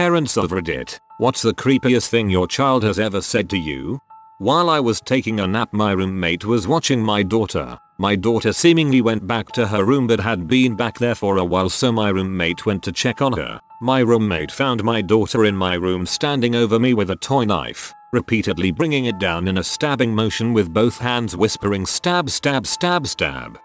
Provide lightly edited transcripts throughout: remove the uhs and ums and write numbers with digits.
Parents of Reddit, what's the creepiest thing your child has ever said to you? While I was taking a nap, my roommate was watching my daughter. My daughter seemingly went back to her room but had been back there for a while, so my roommate went to check on her. My roommate found my daughter in my room standing over me with a toy knife, repeatedly bringing it down in a stabbing motion with both hands, whispering stab stab stab stab.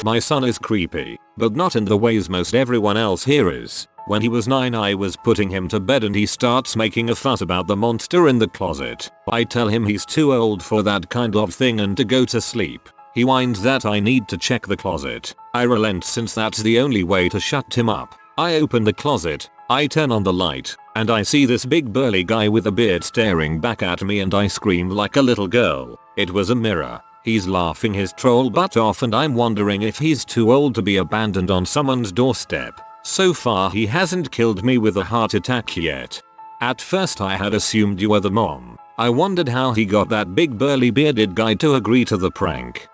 My son is creepy, but not in the ways most everyone else here is. When he was 9, I was putting him to bed and he starts making a fuss about the monster in the closet. I tell him he's too old for that kind of thing and to go to sleep. He whines that I need to check the closet. I relent since that's the only way to shut him up. I open the closet, I turn on the light, and I see this big burly guy with a beard staring back at me and I scream like a little girl. It was a mirror. He's laughing his troll butt off and I'm wondering if he's too old to be abandoned on someone's doorstep. So far he hasn't killed me with a heart attack yet. At first I had assumed you were the mom. I wondered how he got that big burly bearded guy to agree to the prank.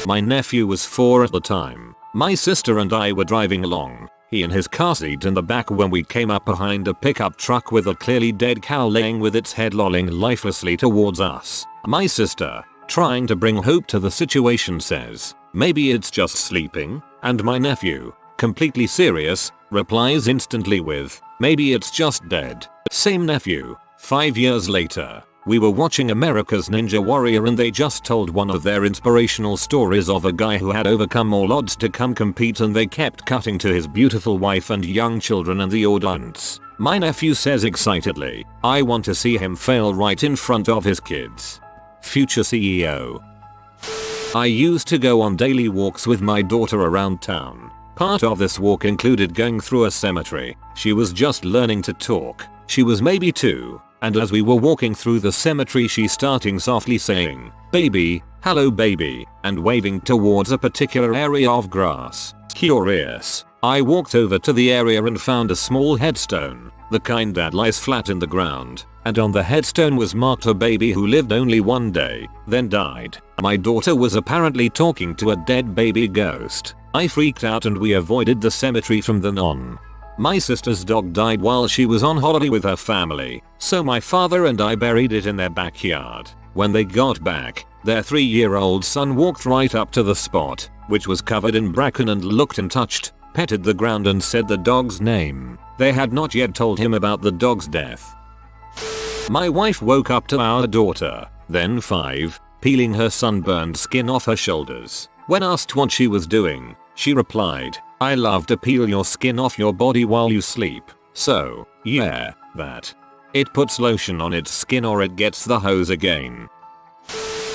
My nephew was 4 at the time. My sister and I were driving along. He in his car seat in the back when we came up behind a pickup truck with a clearly dead cow laying with its head lolling lifelessly towards us. My sister, trying to bring hope to the situation, says, "Maybe it's just sleeping," and my nephew, completely serious, replies instantly with, "Maybe it's just dead." Same nephew. 5 years later, we were watching America's Ninja Warrior and they just told one of their inspirational stories of a guy who had overcome all odds to come compete, and they kept cutting to his beautiful wife and young children and the audience. My nephew says excitedly, "I want to see him fail right in front of his kids." Future CEO. I used to go on daily walks with my daughter around town. Part of this walk included going through a cemetery. She was just learning to talk. She was maybe 2, and as we were walking through the cemetery she starting softly saying, "Baby, hello baby," and waving towards a particular area of grass. Curious, I walked over to the area and found a small headstone, the kind that lies flat in the ground, and on the headstone was marked a baby who lived only 1 day, then died. My daughter was apparently talking to a dead baby ghost. I freaked out and we avoided the cemetery from then on. My sister's dog died while she was on holiday with her family, so my father and I buried it in their backyard. When they got back, their 3-year-old son walked right up to the spot, which was covered in bracken, and looked and touched, petted the ground and said the dog's name. They had not yet told him about the dog's death. My wife woke up to our daughter, then 5, peeling her sunburned skin off her shoulders. When asked what she was doing, she replied, "I love to peel your skin off your body while you sleep. So, yeah, that. It puts lotion on its skin or it gets the hose again."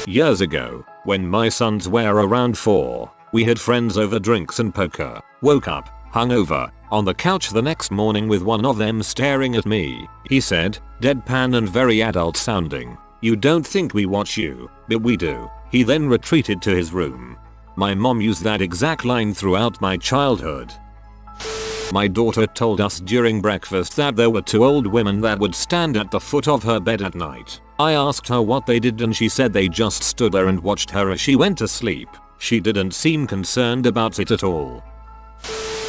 Years ago, when my sons were around 4, we had friends over drinks and poker. Woke up, hungover, on the couch the next morning with one of them staring at me. He said, deadpan and very adult sounding, "You don't think we watch you, but we do." He then retreated to his room. My mom used that exact line throughout my childhood. My daughter told us during breakfast that there were 2 old women that would stand at the foot of her bed at night. I asked her what they did and she said they just stood there and watched her as she went to sleep. She didn't seem concerned about it at all.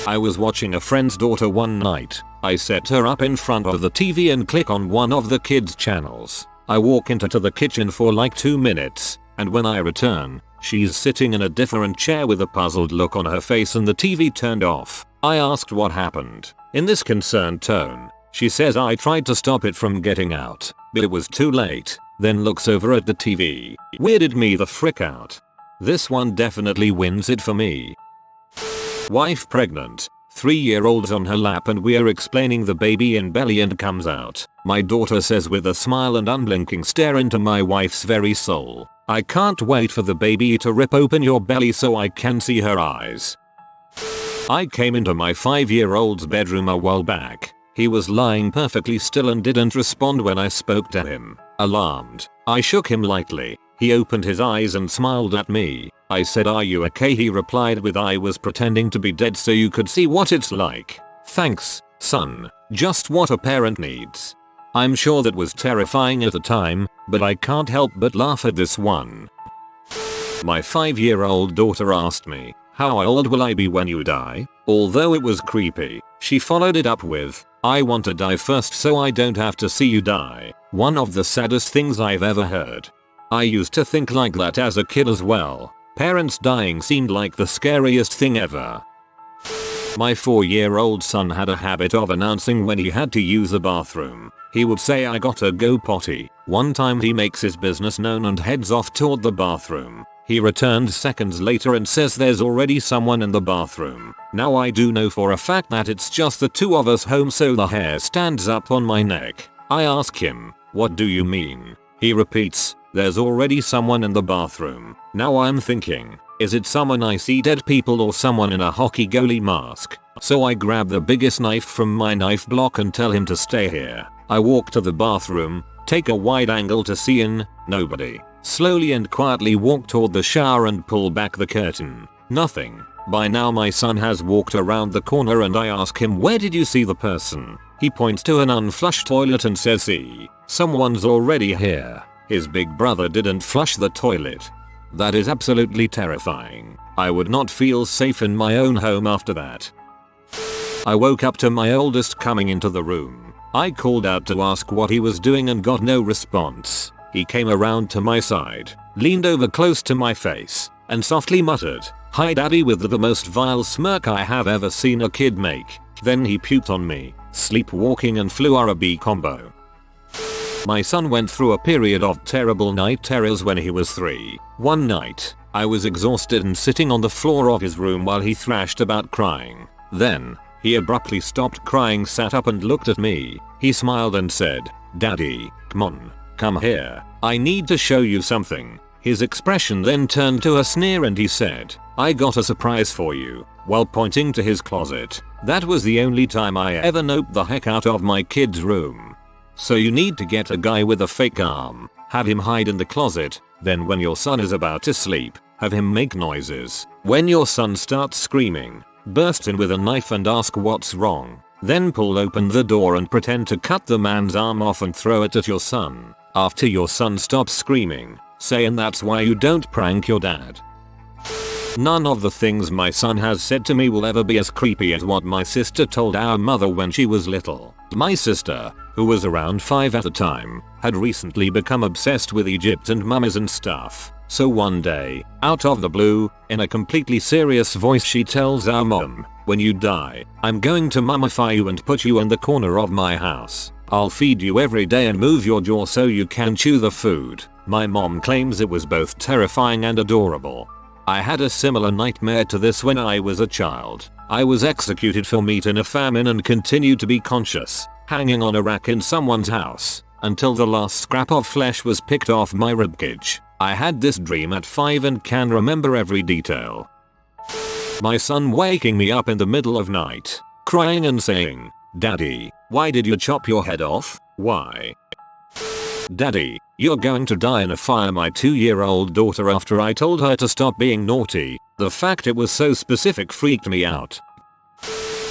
I was watching a friend's daughter one night. I set her up in front of the TV and click on one of the kids' channels. I walk into the kitchen for like 2 minutes, and when I return, she's sitting in a different chair with a puzzled look on her face and the TV turned off. I asked what happened. In this concerned tone, she says I tried to stop it from getting out, but it was too late, then looks over at the TV. Weirded me the frick out. This one definitely wins it for me. Wife pregnant, 3-year-old's on her lap and we're explaining the baby in belly and comes out. My daughter says with a smile and unblinking stare into my wife's very soul, "I can't wait for the baby to rip open your belly so I can see her eyes." I came into my 5-year-old's bedroom a while back. He was lying perfectly still and didn't respond when I spoke to him. Alarmed, I shook him lightly. He opened his eyes and smiled at me. I said, "Are you okay?" He replied with, "I was pretending to be dead so you could see what it's like." Thanks, son. Just what a parent needs. I'm sure that was terrifying at the time, but I can't help but laugh at this one. My 5-year-old daughter asked me, "How old will I be when you die?" Although it was creepy, she followed it up with, I want to die first so I don't have to see you die. One of the saddest things I've ever heard. I used to think like that as a kid as well. Parents dying seemed like the scariest thing ever. My 4-year-old son had a habit of announcing when he had to use a bathroom. He would say, "I gotta go potty." One time he makes his business known and heads off toward the bathroom. He returned seconds later and says there's already someone in the bathroom. Now I do know for a fact that it's just the two of us home, so the hair stands up on my neck. I ask him, "What do you mean?" He repeats, "There's already someone in the bathroom." Now I'm thinking, is it someone I see dead people or someone in a hockey goalie mask? So I grab the biggest knife from my knife block and tell him to stay here. I walk to the bathroom, take a wide angle to see in, nobody. Slowly and quietly walk toward the shower and pull back the curtain. Nothing. By now my son has walked around the corner and I ask him, "Where did you see the person?" He points to an unflushed toilet and says, "See, someone's already here." His big brother didn't flush the toilet. That is absolutely terrifying. I would not feel safe in my own home after that. I woke up to my oldest coming into the room. I called out to ask what he was doing and got no response. He came around to my side, leaned over close to my face, and softly muttered, "Hi daddy," with the most vile smirk I have ever seen a kid make. Then he puked on me. Sleepwalking and flu are a B combo. My son went through a period of terrible night terrors when he was 3. One night, I was exhausted and sitting on the floor of his room while he thrashed about crying. Then, he abruptly stopped crying, sat up and looked at me. He smiled and said, "Daddy, come here. I need to show you something." His expression then turned to a sneer and he said, "I got a surprise for you," while pointing to his closet. That was the only time I ever noped the heck out of my kid's room. So you need to get a guy with a fake arm, have him hide in the closet, then when your son is about to sleep, have him make noises. When your son starts screaming, burst in with a knife and ask what's wrong. Then pull open the door and pretend to cut the man's arm off and throw it at your son. After your son stops screaming, say, "And that's why you don't prank your dad." None of the things my son has said to me will ever be as creepy as what my sister told our mother when she was little. My sister, who was around 5 at the time, had recently become obsessed with Egypt and mummies and stuff. So one day, out of the blue, in a completely serious voice she tells our mom, "When you die, I'm going to mummify you and put you in the corner of my house. I'll feed you every day and move your jaw so you can chew the food." My mom claims it was both terrifying and adorable. I had a similar nightmare to this when I was a child. I was executed for meat in a famine and continued to be conscious, hanging on a rack in someone's house, until the last scrap of flesh was picked off my ribcage. I had this dream at 5 and can remember every detail. My son waking me up in the middle of night, crying and saying, "Daddy, why did you chop your head off? Why?" "Daddy, you're going to die in a fire." My 2-year-old daughter, after I told her to stop being naughty, the fact it was so specific freaked me out.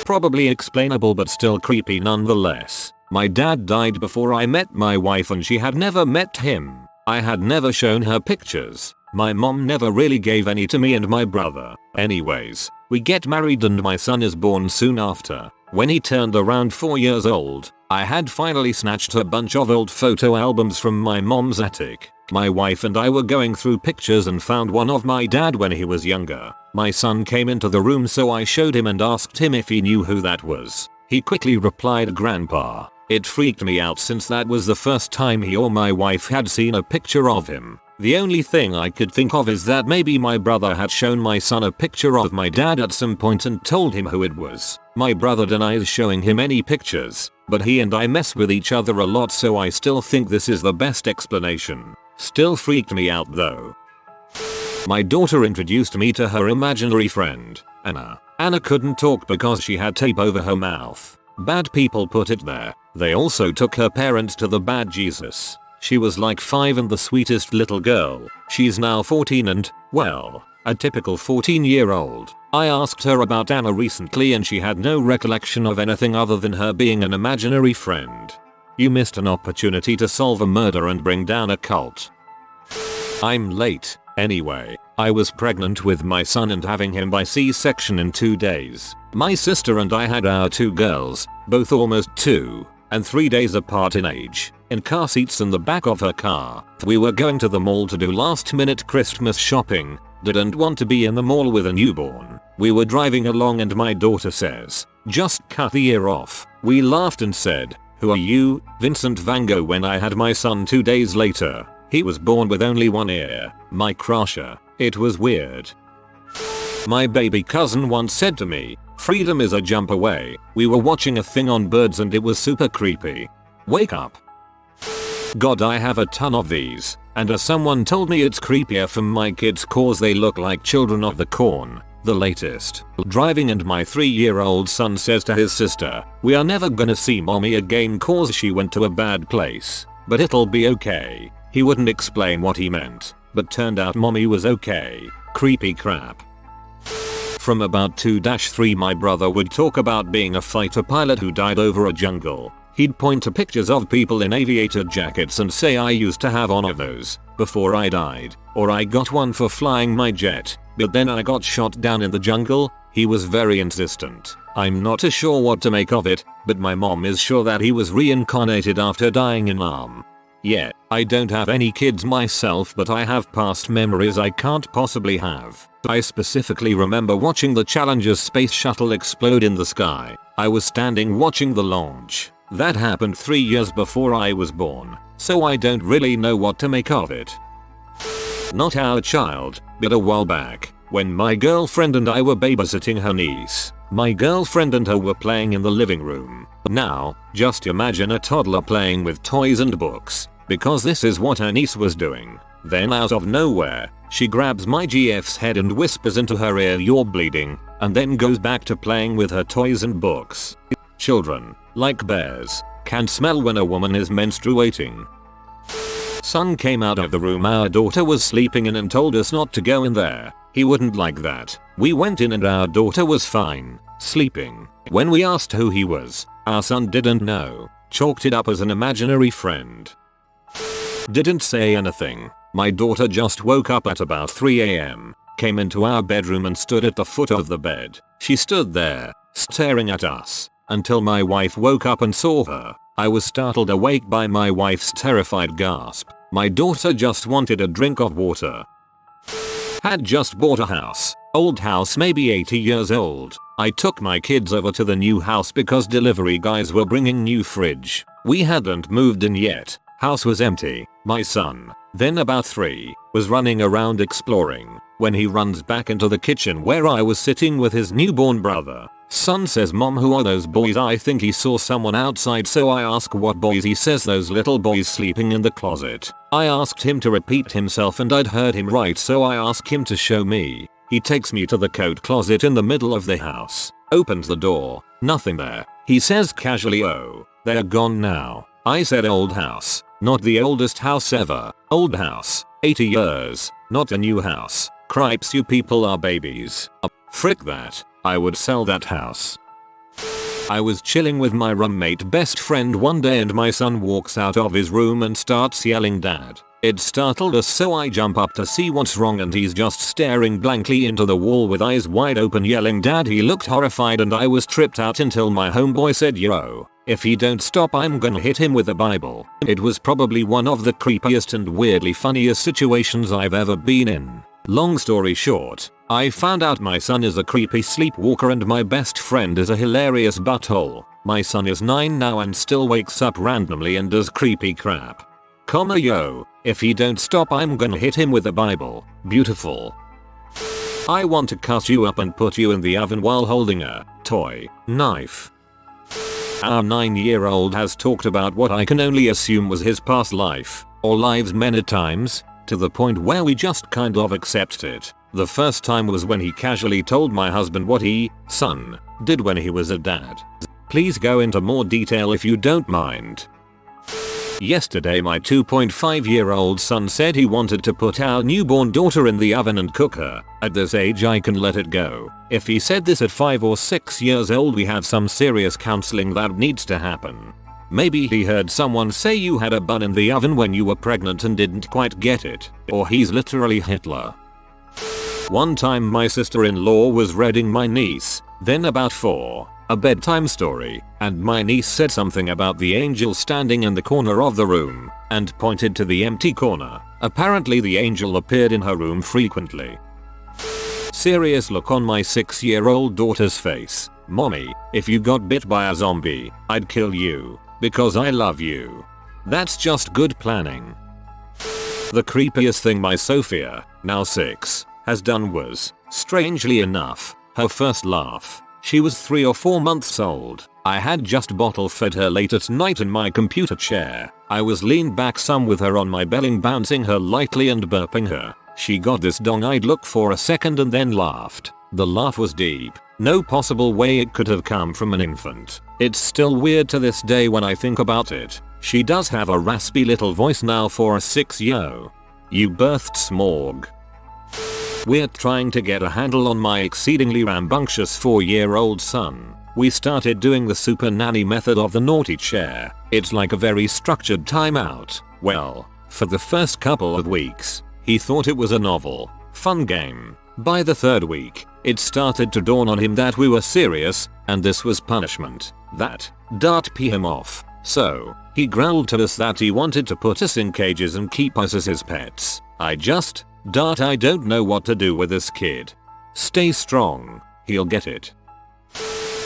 Probably explainable but still creepy nonetheless. My dad died before I met my wife and she had never met him. I had never shown her pictures. My mom never really gave any to me and my brother. Anyways, we get married and my son is born soon after. When he turned around 4 years old, I had finally snatched a bunch of old photo albums from my mom's attic. My wife and I were going through pictures and found one of my dad when he was younger. My son came into the room, so I showed him and asked him if he knew who that was. He quickly replied, "Grandpa." It freaked me out since that was the first time he or my wife had seen a picture of him. The only thing I could think of is that maybe my brother had shown my son a picture of my dad at some point and told him who it was. My brother denies showing him any pictures, but he and I mess with each other a lot, so I still think this is the best explanation. Still freaked me out though. My daughter introduced me to her imaginary friend, Anna. Anna couldn't talk because she had tape over her mouth. Bad people put it there. They also took her parents to the bad Jesus. She was like 5 and the sweetest little girl. She's now 14 and, well, a typical 14-year-old. I asked her about Anna recently and she had no recollection of anything other than her being an imaginary friend. You missed an opportunity to solve a murder and bring down a cult. I'm late. Anyway, I was pregnant with my son and having him by C-section in 2 days. My sister and I had our 2 girls, both almost 2 and 3 days apart in age, in car seats in the back of her car. We were going to the mall to do last-minute Christmas shopping. Didn't want to be in the mall with a newborn. We were driving along and my daughter says, "Just cut the ear off." We laughed and said, "Who are you, Vincent Van Gogh?" When I had my son 2 days later, he was born with only one ear. My crusher. It was weird. My baby cousin once said to me, "Freedom is a jump away." We were watching a thing on birds and it was super creepy. Wake up. God, I have a ton of these, and as someone told me it's creepier from my kids cause they look like Children of the Corn. The latest. Driving and my 3-year-old son says to his sister, "We are never gonna see mommy again cause she went to a bad place, but it'll be okay." He wouldn't explain what he meant, but turned out mommy was okay. Creepy crap. From about 2-3 my brother would talk about being a fighter pilot who died over a jungle. He'd point to pictures of people in aviator jackets and say, "I used to have one of those before I died," or "I got one for flying my jet, but then I got shot down in the jungle." He was very insistent. I'm not too sure what to make of it, but my mom is sure that he was reincarnated after dying in Nam. Yeah, I don't have any kids myself, but I have past memories I can't possibly have. I specifically remember watching the Challenger's space shuttle explode in the sky. I was standing watching the launch. That happened 3 years before I was born, so I don't really know what to make of it. Not our child, but a while back, when my girlfriend and I were babysitting her niece. My girlfriend and her were playing in the living room. Now, just imagine a toddler playing with toys and books, because this is what her niece was doing. Then out of nowhere, she grabs my GF's head and whispers into her ear, "You're bleeding," and then goes back to playing with her toys and books. Children, like bears, can smell when a woman is menstruating. Son came out of the room our daughter was sleeping in and told us not to go in there. He wouldn't like that. We went in and our daughter was fine, sleeping. When we asked who he was, our son didn't know, chalked it up as an imaginary friend. Didn't say anything. My daughter just woke up at about 3 AM, came into our bedroom and stood at the foot of the bed. She stood there, staring at us, until my wife woke up and saw her. I was startled awake by my wife's terrified gasp. My daughter just wanted a drink of water. Had just bought a house. Old house, maybe 80 years old. I took my kids over to the new house because delivery guys were bringing new fridge. We hadn't moved in yet. House was empty. My son, then about 3, was running around exploring when he runs back into the kitchen where I was sitting with his newborn brother. Son says, "Mom, who are those boys?" I think he saw someone outside, so I ask what boys. He says those little boys sleeping in the closet. I asked him to repeat himself and I'd heard him right, so I asked him to show me. He takes me to the coat closet in the middle of the house. Opens the door. Nothing there. He says casually, "Oh, they're gone now." I said, "Old house. Not the oldest house ever. Old house. 80 years. Not a new house. Cripes, you people are babies." Frick that. I would sell that house. I was chilling with my roommate best friend one day and my son walks out of his room and starts yelling, "Dad." It startled us, so I jump up to see what's wrong and he's just staring blankly into the wall with eyes wide open yelling, "Dad." He looked horrified and I was tripped out until my homeboy said, "Yo, if he don't stop I'm gonna hit him with a Bible." It was probably one of the creepiest and weirdly funniest situations I've ever been in. Long story short, I found out my son is a creepy sleepwalker and my best friend is a hilarious butthole. My son is 9 now and still wakes up randomly and does creepy crap. Yo, if he don't stop I'm gonna hit him with a Bible. Beautiful. I want to cut you up and put you in the oven while holding a toy knife. Our 9-year-old has talked about what I can only assume was his past life, or lives many times, to the point where we just kind of accept it. The first time was when he casually told my husband what he, son, did when he was a dad. Please go into more detail if you don't mind. Yesterday my 2.5-year-old son said he wanted to put our newborn daughter in the oven and cook her. At this age I can let it go. If he said this at 5 or 6 years old we have some serious counseling that needs to happen. Maybe he heard someone say you had a bun in the oven when you were pregnant and didn't quite get it. Or he's literally Hitler. One time my sister-in-law was reading my niece, then about 4, a bedtime story, and my niece said something about the angel standing in the corner of the room, and pointed to the empty corner. Apparently the angel appeared in her room frequently. Serious look on my 6-year-old daughter's face. Mommy, if you got bit by a zombie, I'd kill you. Because I love you. That's just good planning. The creepiest thing my Sophia, now 6, has done was, strangely enough, her first laugh. She was 3 or 4 months old. I had just bottle fed her late at night in my computer chair. I was leaned back some with her on my belly, bouncing her lightly and burping her. She got this dong-eyed look for a second and then laughed. The laugh was deep. No possible way it could have come from an infant. It's still weird to this day when I think about it. She does have a raspy little voice now for a 6-year-old. You birthed Smorg. We're trying to get a handle on my exceedingly rambunctious 4-year-old son. We started doing the super nanny method of the naughty chair. It's like a very structured timeout. Well, for the first couple of weeks, he thought it was a novel, fun game. By the 3rd week, it started to dawn on him that we were serious, and this was punishment. That dart pee him off. So, he growled to us that he wanted to put us in cages and keep us as his pets. I don't know what to do with this kid. Stay strong, he'll get it.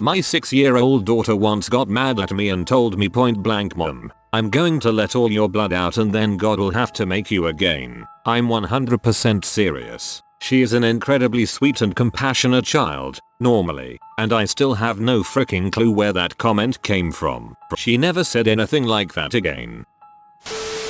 My 6-year-old daughter once got mad at me and told me point blank, Mom, I'm going to let all your blood out and then God will have to make you again. I'm 100% serious. She is an incredibly sweet and compassionate child, normally, and I still have no freaking clue where that comment came from. She never said anything like that again.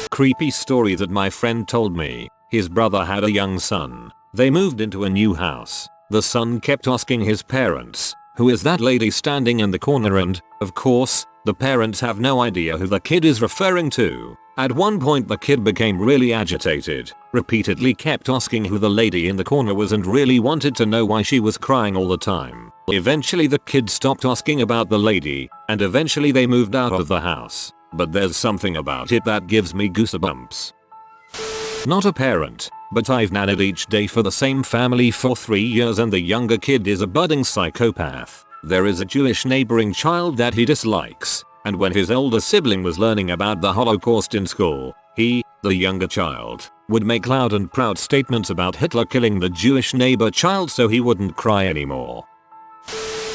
Creepy story that my friend told me. His brother had a young son. They moved into a new house. The son kept asking his parents, "Who is that lady standing in the corner?" And, of course, the parents have no idea who the kid is referring to. At one point the kid became really agitated, repeatedly kept asking who the lady in the corner was and really wanted to know why she was crying all the time. Eventually the kid stopped asking about the lady, and eventually they moved out of the house. But there's something about it that gives me goosebumps. Not a parent, but I've nannied each day for the same family for 3 years and the younger kid is a budding psychopath. There is a Jewish neighboring child that he dislikes, and when his older sibling was learning about the Holocaust in school, he, the younger child, would make loud and proud statements about Hitler killing the Jewish neighbor child so he wouldn't cry anymore.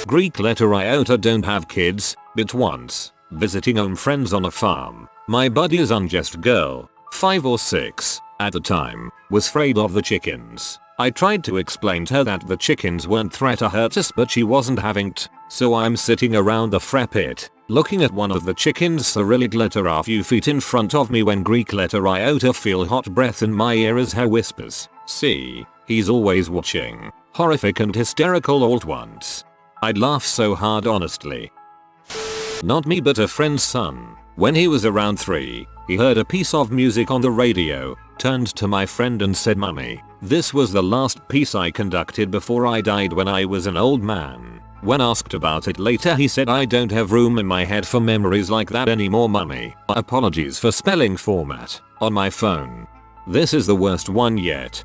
Greek letter iota don't have kids, but once, visiting home friends on a farm, my buddy's unjust girl, 5 or 6, at the time, was afraid of the chickens. I tried to explain to her that the chickens weren't threat to hurt us, but she wasn't having it, so I'm sitting around the fry pit, looking at one of the chickens Cyrillic letter a few feet in front of me when Greek letter iota feel hot breath in my ear as her whispers, "See, he's always watching." Horrific and hysterical all at once. I'd laugh so hard honestly. Not me but a friend's son. When he was around 3, he heard a piece of music on the radio, turned to my friend and said, "Mummy, this was the last piece I conducted before I died when I was an old man." When asked about it later he said, "I don't have room in my head for memories like that anymore, Mummy. Apologies for spelling format on my phone. This is the worst one yet."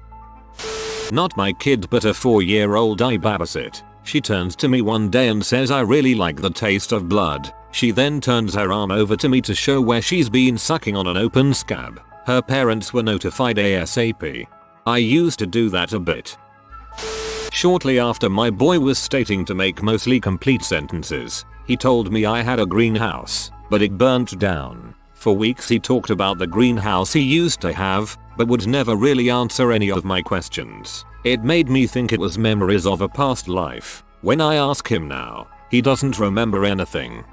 Not my kid but a 4-year-old I babysit. She turns to me one day and says, "I really like the taste of blood." She then turns her arm over to me to show where she's been sucking on an open scab. Her parents were notified ASAP. I used to do that a bit. Shortly after my boy was stating to make mostly complete sentences, he told me I had a greenhouse, but it burnt down. For weeks he talked about the greenhouse he used to have, but would never really answer any of my questions. It made me think it was memories of a past life. When I ask him now, he doesn't remember anything.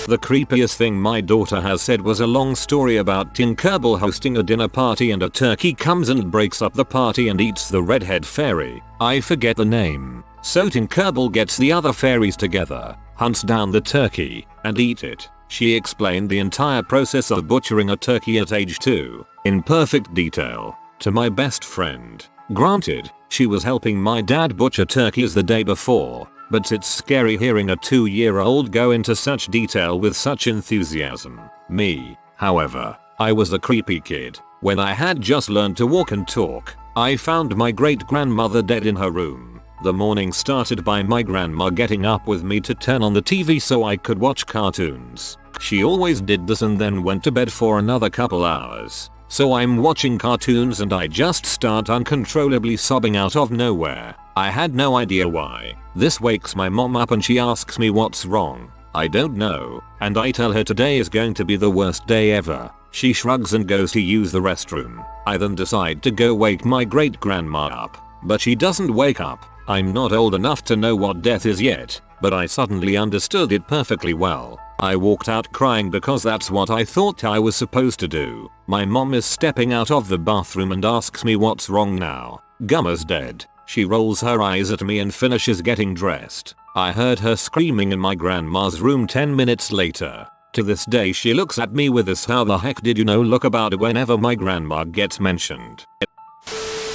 The creepiest thing my daughter has said was a long story about Tinkerbell hosting a dinner party and a turkey comes and breaks up the party and eats the redhead fairy. I forget the name. So Tinkerbell gets the other fairies together, hunts down the turkey, and eat it. She explained the entire process of butchering a turkey at age 2, in perfect detail, to my best friend. Granted, she was helping my dad butcher turkeys the day before, but it's scary hearing a 2-year-old go into such detail with such enthusiasm. Me, however, I was a creepy kid. When I had just learned to walk and talk, I found my great-grandmother dead in her room. The morning started by my grandma getting up with me to turn on the TV so I could watch cartoons. She always did this and then went to bed for another couple hours. So I'm watching cartoons and I just start uncontrollably sobbing out of nowhere. I had no idea why. This wakes my mom up and she asks me what's wrong. I don't know, and I tell her today is going to be the worst day ever. She shrugs and goes to use the restroom. I then decide to go wake my great grandma up, but she doesn't wake up. I'm not old enough to know what death is yet, but I suddenly understood it perfectly well. I walked out crying because that's what I thought I was supposed to do. My mom is stepping out of the bathroom and asks me what's wrong now. Gummer's dead. She rolls her eyes at me and finishes getting dressed. I heard her screaming in my grandma's room 10 minutes later. To this day she looks at me with this "how the heck did you know" look about it whenever my grandma gets mentioned.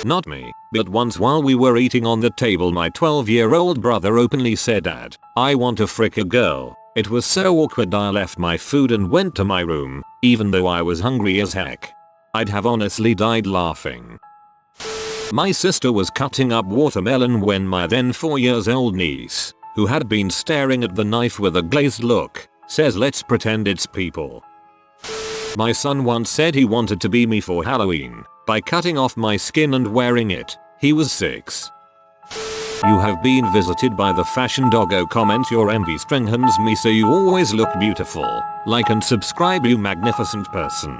Not me, but once while we were eating on the table my 12-year-old brother openly said, "Dad, I want to frick a girl." It was so awkward I left my food and went to my room, even though I was hungry as heck. I'd have honestly died laughing. My sister was cutting up watermelon when my then 4-year-old niece, who had been staring at the knife with a glazed look, says, "Let's pretend it's people." My son once said he wanted to be me for Halloween by cutting off my skin and wearing it. He was 6. You have been visited by the fashion doggo. Comment your envy strengthens me so you always look beautiful. Like and subscribe, you magnificent person.